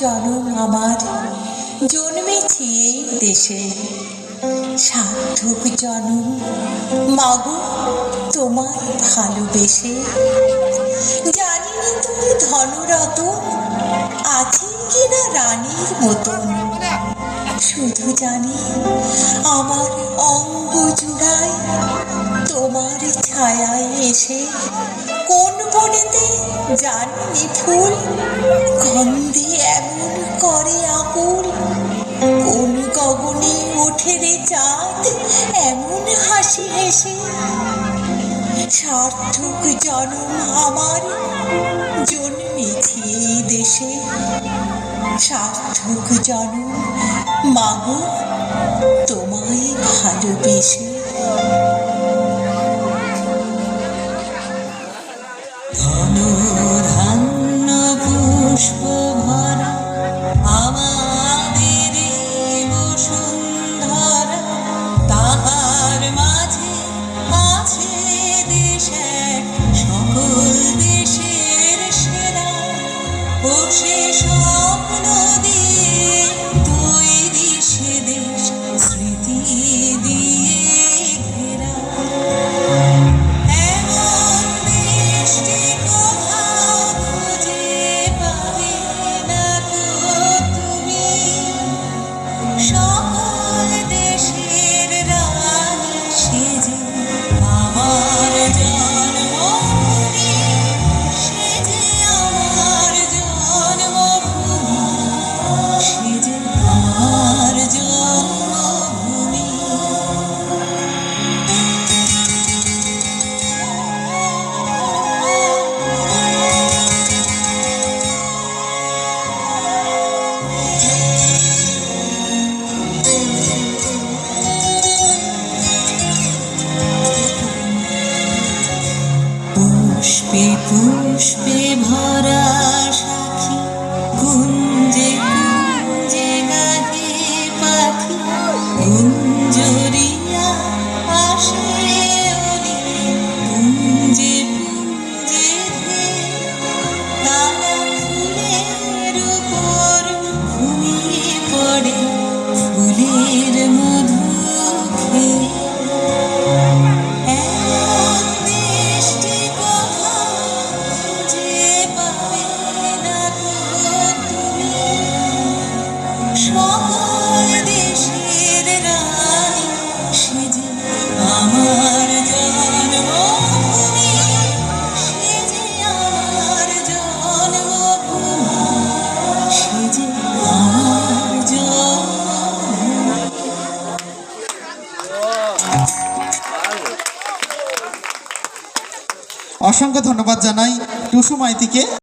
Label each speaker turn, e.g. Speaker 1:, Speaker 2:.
Speaker 1: জনম আমার জন্মেছি এই দেশে, সার্থক জনম মাগো তোমার ভালোবেসে। জানিনি তুমি ধনরতন আছে কিনা রানীর মতন, শুধু জানি আমার অঙ্গ জুড়ায় তোমার ছায়ায় এসে কোন বনেতে জানি ফুল গন্ধে এমন করে আকুল। কোন গগনে ওঠে রে চাঁদ এমন হাসি হেসে। সার্থক জনম আমার জন্মেছি এই দেশে, সার্থক জনম মাগো তোমায় ভালোবেসে। ধনুধান্য পুষ্প ভরা আমাদের বসুন্ধরা, তাহার মাঝে আছে দেশ এক সকল দেশের সেরা। ও সে স্বপ্ন দিয়ে তৈরি সে দেশ স্মৃতি দিয়ে ঘেরা। এমন দেশটি কোথাও খুঁজে পাবে না গো তুমি, সকল দেশের রানী সে যে আমার জন্মভূমি, সে যে আমার জন্মভূমি, সে যে আমার জন্মভূমি। পুষ্পে পুষ্পে ভরা সাখী, কুঞ্জে কুঞ্জে গাহে পাখি, গুঞ্জরিয়া আসে ওলি পুঞ্জে পুঞ্জে ধে। তারা ফুলের উপর ঘুমিয়ে পড়ে ফুলের মধু খেয়ে। এমন দেশটি কোথাও খুঁজে পাবে না গো তুমি, সকল দেশের রানী সে যে আমার জন্মভূমি, সে যে আমার জন্মভূমি, সে যে আমার জন্মভূমি।
Speaker 2: অসংখ্য ধন্যবাদ জানাই টুসু মাইতিকে।